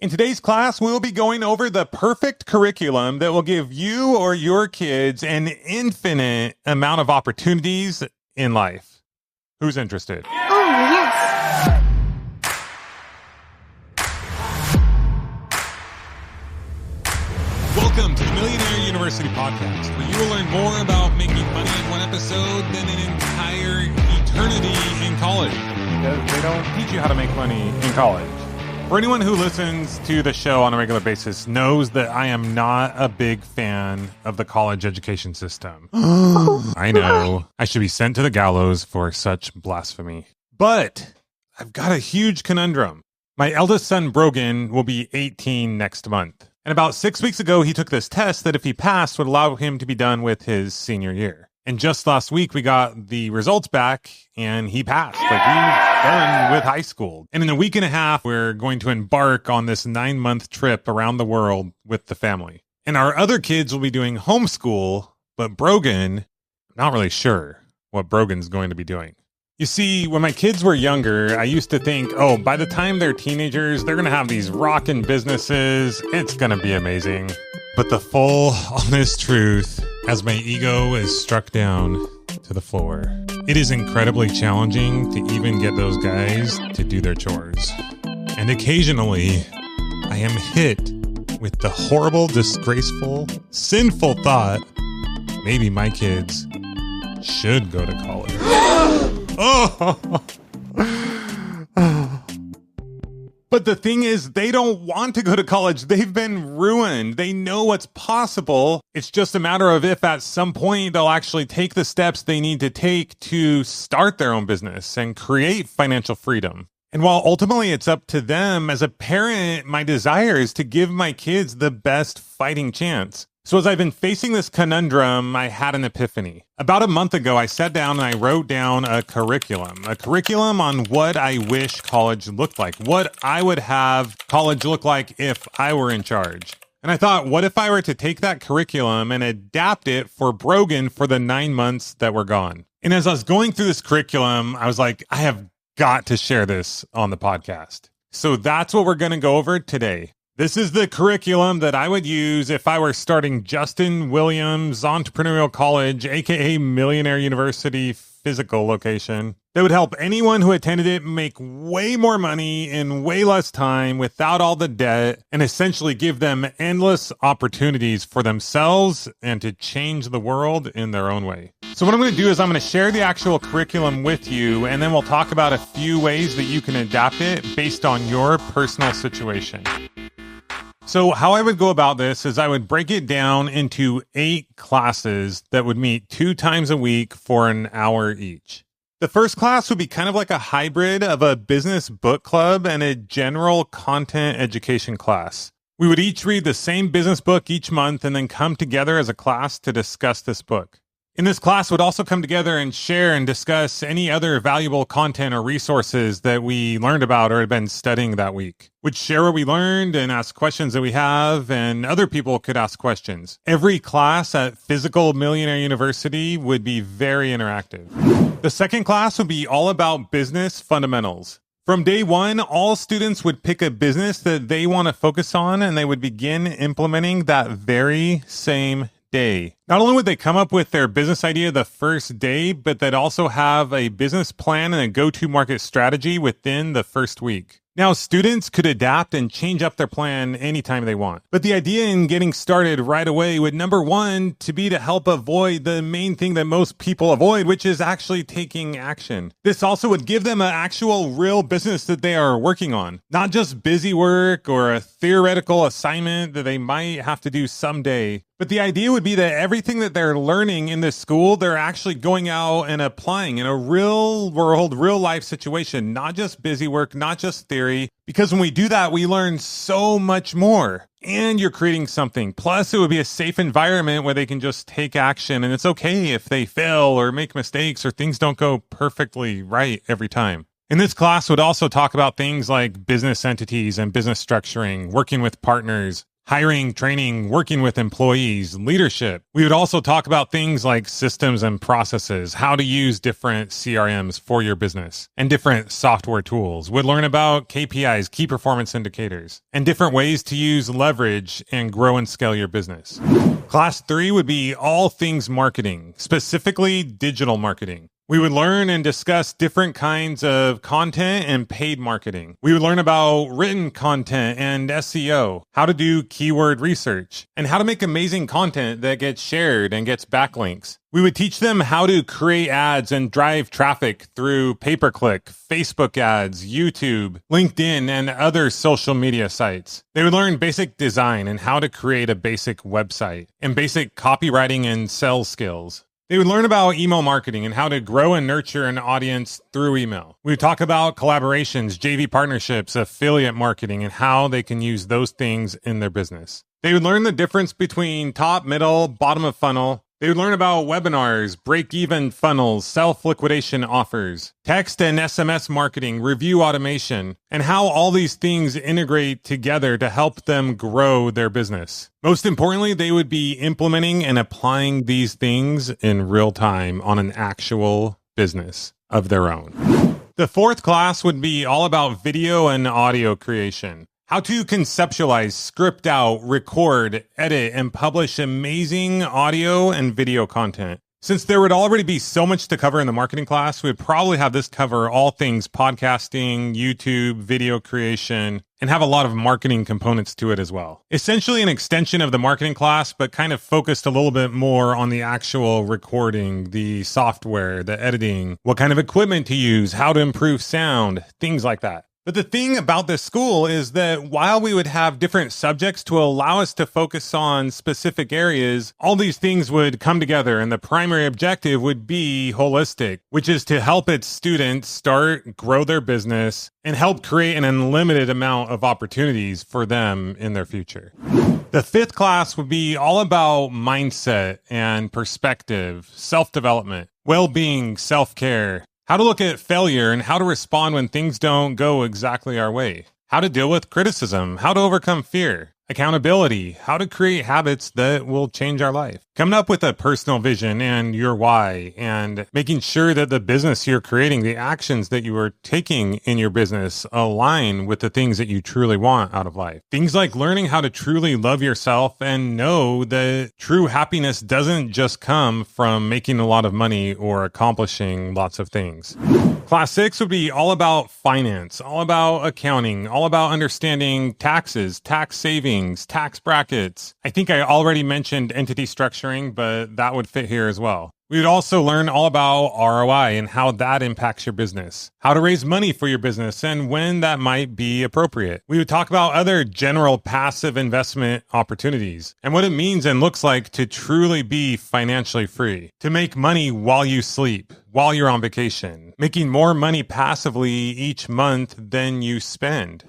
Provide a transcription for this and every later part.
In today's class, we'll be going over the perfect curriculum that will give you or your kids an infinite amount of opportunities in life. Who's interested? Oh, yes. Welcome to the Millionaire University Podcast, where you will learn more about making money in one episode than an entire eternity in college. Because they don't teach you how to make money in college. For anyone who listens to the show on a regular basis knows that I am not a big fan of the college education system. I know. I should be sent to the gallows for such blasphemy. But I've got a huge conundrum. My eldest son, Brogan, will be 18 next month. And about 6 weeks ago, he took this test that if he passed would allow him to be done with his senior year. And just last week, we got the results back and he passed. Like, he's done with high school. And in a week and a half, we're going to embark on this 9-month trip around the world with the family. And our other kids will be doing homeschool, but Brogan, I'm not really sure what Brogan's going to be doing. You see, when my kids were younger, I used to think, oh, by the time they're teenagers, they're going to have these rockin' businesses. It's going to be amazing. But the full, honest truth, as my ego is struck down to the floor, it is incredibly challenging to even get those guys to do their chores. And occasionally, I am hit with the horrible, disgraceful, sinful thought, maybe my kids should go to college. Oh! But the thing is, they don't want to go to college. They've been ruined. They know what's possible. It's just a matter of if at some point they'll actually take the steps they need to take to start their own business and create financial freedom. And while ultimately it's up to them, as a parent, my desire is to give my kids the best fighting chance. So as I've been facing this conundrum, I had an epiphany. About a month ago, I sat down and I wrote down a curriculum on what I wish college looked like, what I would have college look like if I were in charge. And I thought, what if I were to take that curriculum and adapt it for Brogan for the 9 months that were gone? And as I was going through this curriculum, I was like, I have got to share this on the podcast. So that's what we're going to go over today. This is the curriculum that I would use if I were starting Justin Williams Entrepreneurial College, aka Millionaire University physical location. That would help anyone who attended it make way more money in way less time without all the debt and essentially give them endless opportunities for themselves and to change the world in their own way. So what I'm going to do is I'm going to share the actual curriculum with you, and then we'll talk about a few ways that you can adapt it based on your personal situation. So how I would go about this is I would break it down into 8 classes that would meet 2 times a week for an hour each. The first class would be kind of like a hybrid of a business book club and a general content education class. We would each read the same business book each month and then come together as a class to discuss this book. In this class, we'd also come together and share and discuss any other valuable content or resources that we learned about or had been studying that week. We'd share what we learned and ask questions that we have, and other people could ask questions. Every class at Physical Millionaire University would be very interactive. The second class would be all about business fundamentals. From day one, all students would pick a business that they want to focus on, and they would begin implementing that very same day. Not only would they come up with their business idea the first day, but they'd also have a business plan and a go-to-market strategy within the first week. Now, students could adapt and change up their plan anytime they want. But the idea in getting started right away would, number one, to be to help avoid the main thing that most people avoid, which is actually taking action. This also would give them an actual real business that they are working on, not just busy work or a theoretical assignment that they might have to do someday. But the idea would be that everything that they're learning in this school, they're actually going out and applying in a real world, real life situation, not just busy work, not just theory. Because when we do that, we learn so much more. And you're creating something. Plus, it would be a safe environment where they can just take action. And it's okay if they fail or make mistakes or things don't go perfectly right every time. And this class would also talk about things like business entities and business structuring, working with partners, hiring, training, working with employees, leadership. We would also talk about things like systems and processes, how to use different CRMs for your business, and different software tools. We'd learn about KPIs, key performance indicators, and different ways to use leverage and grow and scale your business. Class 3 would be all things marketing, specifically digital marketing. We would learn and discuss different kinds of content and paid marketing. We would learn about written content and SEO, how to do keyword research, and how to make amazing content that gets shared and gets backlinks. We would teach them how to create ads and drive traffic through pay-per-click, Facebook ads, YouTube, LinkedIn, and other social media sites. They would learn basic design and how to create a basic website, and basic copywriting and sales skills. They would learn about email marketing and how to grow and nurture an audience through email. We would talk about collaborations, JV partnerships, affiliate marketing, and how they can use those things in their business. They would learn the difference between top, middle, bottom of funnel. They would learn about webinars, break-even funnels, self-liquidation offers, text and SMS marketing, review automation, and how all these things integrate together to help them grow their business. Most importantly, they would be implementing and applying these things in real time on an actual business of their own. The fourth class would be all about video and audio creation. How to conceptualize, script out, record, edit, and publish amazing audio and video content. Since there would already be so much to cover in the marketing class, we'd probably have this cover all things podcasting, YouTube, video creation, and have a lot of marketing components to it as well. Essentially an extension of the marketing class, but kind of focused a little bit more on the actual recording, the software, the editing, what kind of equipment to use, how to improve sound, things like that. But the thing about this school is that while we would have different subjects to allow us to focus on specific areas, all these things would come together and the primary objective would be holistic, which is to help its students start, grow their business, and help create an unlimited amount of opportunities for them in their future. The fifth class would be all about mindset and perspective, self-development, well-being, self-care, how to look at failure and how to respond when things don't go exactly our way. How to deal with criticism, how to overcome fear, accountability, how to create habits that will change our life. Coming up with a personal vision and your why, and making sure that the business you're creating, the actions that you are taking in your business align with the things that you truly want out of life. Things like learning how to truly love yourself and know that true happiness doesn't just come from making a lot of money or accomplishing lots of things. Class 6 would be all about finance, all about accounting, all about understanding taxes, tax savings, tax brackets. I think I already mentioned entity structuring, but that would fit here as well. We would also learn all about ROI and how that impacts your business, how to raise money for your business and when that might be appropriate. We would talk about other general passive investment opportunities and what it means and looks like to truly be financially free, to make money while you sleep, while you're on vacation, making more money passively each month than you spend.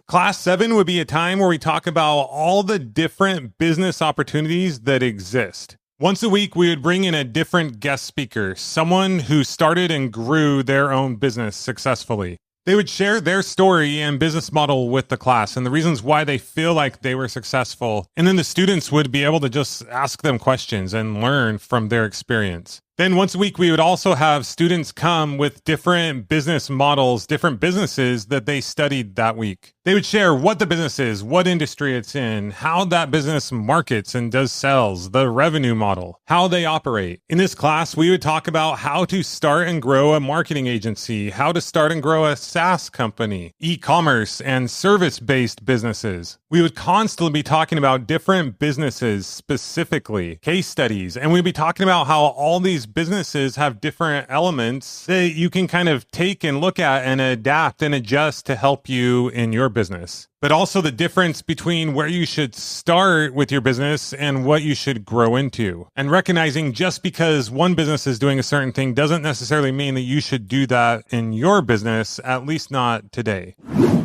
Class 7 would be a time where we talk about all the different business opportunities that exist. Once a week, we would bring in a different guest speaker, someone who started and grew their own business successfully. They would share their story and business model with the class and the reasons why they feel like they were successful. And then the students would be able to just ask them questions and learn from their experience. Then once a week, we would also have students come with different business models, different businesses that they studied that week. They would share what the business is, what industry it's in, how that business markets and does sales, the revenue model, how they operate. In this class, we would talk about how to start and grow a marketing agency, how to start and grow a SaaS company, e-commerce, and service-based businesses. We would constantly be talking about different businesses specifically, case studies, and we'd be talking about how all these businesses have different elements that you can kind of take and look at and adapt and adjust to help you in your business. But also the difference between where you should start with your business and what you should grow into. And recognizing just because one business is doing a certain thing doesn't necessarily mean that you should do that in your business, at least not today.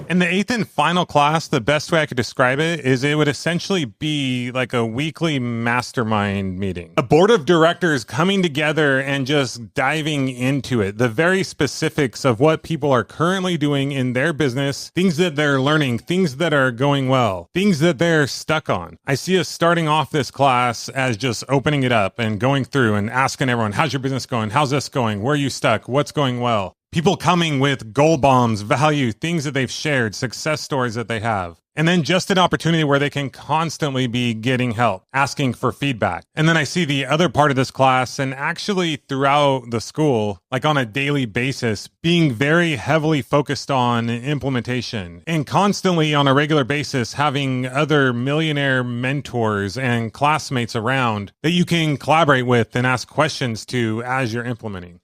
In the 8th and final class, the best way I could describe it is it would essentially be like a weekly mastermind meeting. A board of directors coming together and just diving into it. The very specifics of what people are currently doing in their business, things that they're learning, things things that are going well, things that they're stuck on. I see us starting off this class as just opening it up and going through and asking everyone, how's your business going? How's this going? Where are you stuck? What's going well? People coming with goal bombs, value, things that they've shared, success stories that they have. And then just an opportunity where they can constantly be getting help, asking for feedback. And then I see the other part of this class, and actually throughout the school, like on a daily basis, being very heavily focused on implementation and constantly on a regular basis having other millionaire mentors and classmates around that you can collaborate with and ask questions to as you're implementing.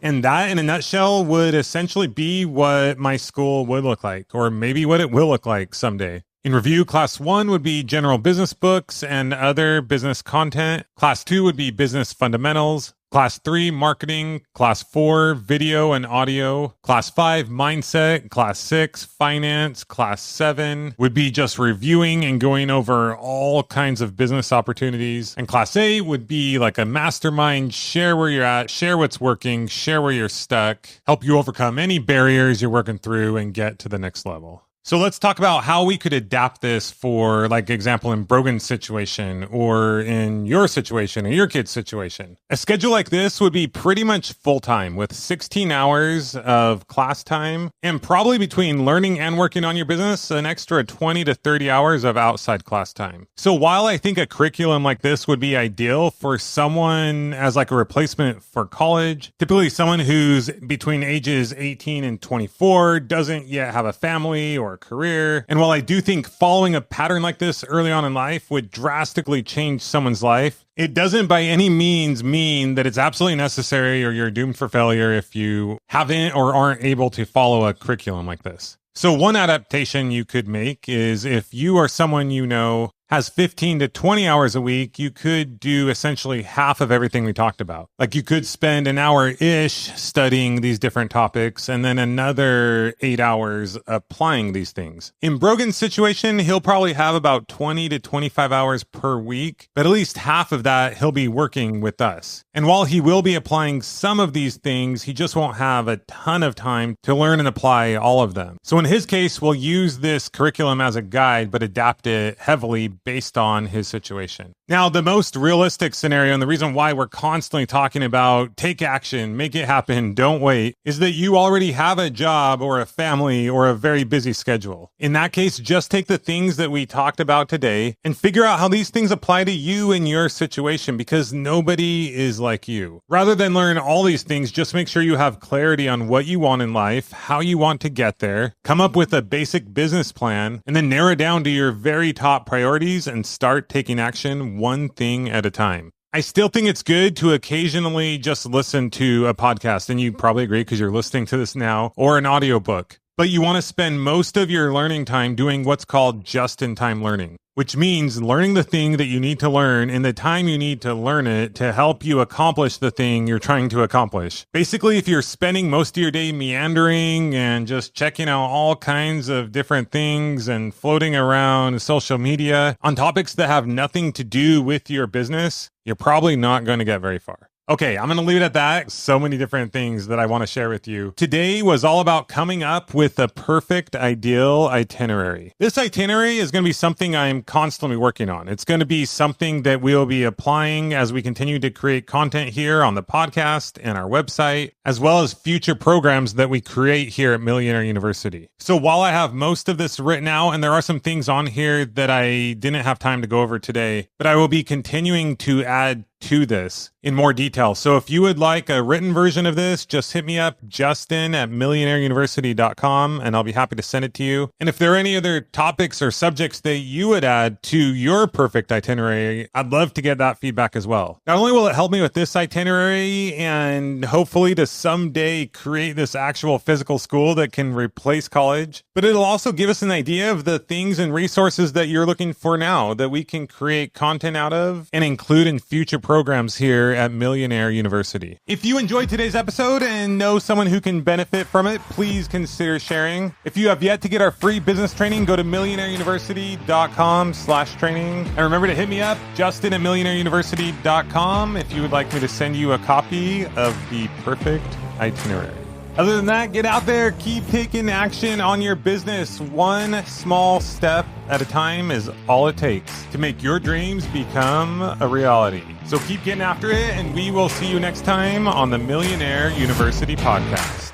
And that, in a nutshell, would essentially be what my school would look like, or maybe what it will look like someday. In review, Class 1 would be general business books and other business content. Class 2 would be business fundamentals. Class 3, marketing. Class 4, video and audio. Class 5, mindset. Class 6, finance. Class 7 would be just reviewing and going over all kinds of business opportunities. And Class 8 would be like a mastermind, share where you're at, share what's working, share where you're stuck, help you overcome any barriers you're working through and get to the next level. So let's talk about how we could adapt this for, like, example, in Brogan's situation or in your situation or your kid's situation. A schedule like this would be pretty much full-time with 16 hours of class time and probably between learning and working on your business, an extra 20 to 30 hours of outside class time. So while I think a curriculum like this would be ideal for someone as like a replacement for college, typically someone who's between ages 18 and 24, doesn't yet have a family or career. And while I do think following a pattern like this early on in life would drastically change someone's life, it doesn't by any means mean that it's absolutely necessary or you're doomed for failure if you haven't or aren't able to follow a curriculum like this. So one adaptation you could make is if you or someone you know has 15 to 20 hours a week, you could do essentially half of everything we talked about. Like you could spend an hour-ish studying these different topics and then another 8 hours applying these things. In Brogan's situation, he'll probably have about 20 to 25 hours per week, but at least half of that he'll be working with us. And while he will be applying some of these things, he just won't have a ton of time to learn and apply all of them. So in his case, we'll use this curriculum as a guide, but adapt it heavily based on his situation. Now, the most realistic scenario, and the reason why we're constantly talking about take action, make it happen, don't wait, is that you already have a job or a family or a very busy schedule. In that case, just take the things that we talked about today and figure out how these things apply to you in your situation, because nobody is like you. Rather than learn all these things, just make sure you have clarity on what you want in life, how you want to get there, come up with a basic business plan, and then narrow down to your very top priorities and start taking action one thing at a time. I still think it's good to occasionally just listen to a podcast, and you probably agree because you're listening to this now, or an audiobook. But you want to spend most of your learning time doing what's called just-in-time learning, which means learning the thing that you need to learn in the time you need to learn it to help you accomplish the thing you're trying to accomplish. Basically, if you're spending most of your day meandering and just checking out all kinds of different things and floating around social media on topics that have nothing to do with your business, you're probably not going to get very far. Okay, I'm going to leave it at that. So many different things that I want to share with you. Today was all about coming up with a perfect, ideal itinerary. This itinerary is going to be something I'm constantly working on. It's going to be something that we'll be applying as we continue to create content here on the podcast and our website, as well as future programs that we create here at Millionaire University. So while I have most of this written out, and there are some things on here that I didn't have time to go over today, but I will be continuing to add to this in more detail. So if you would like a written version of this, just hit me up, justin@millionaireuniversity.com, and I'll be happy to send it to you. And if there are any other topics or subjects that you would add to your perfect itinerary, I'd love to get that feedback as well. Not only will it help me with this itinerary and hopefully to someday create this actual physical school that can replace college, but it'll also give us an idea of the things and resources that you're looking for now that we can create content out of and include in future programs here at Millionaire University. If you enjoyed today's episode and know someone who can benefit from it, please consider sharing. If you have yet to get our free business training, go to millionaireuniversity.com/training. And remember to hit me up, justin@millionaireuniversity.com, if you would like me to send you a copy of the perfect itinerary. Other than that, get out there, keep taking action on your business. One small step at a time is all it takes to make your dreams become a reality. So keep getting after it, and we will see you next time on the Millionaire University podcast.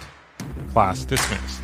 Class dismissed.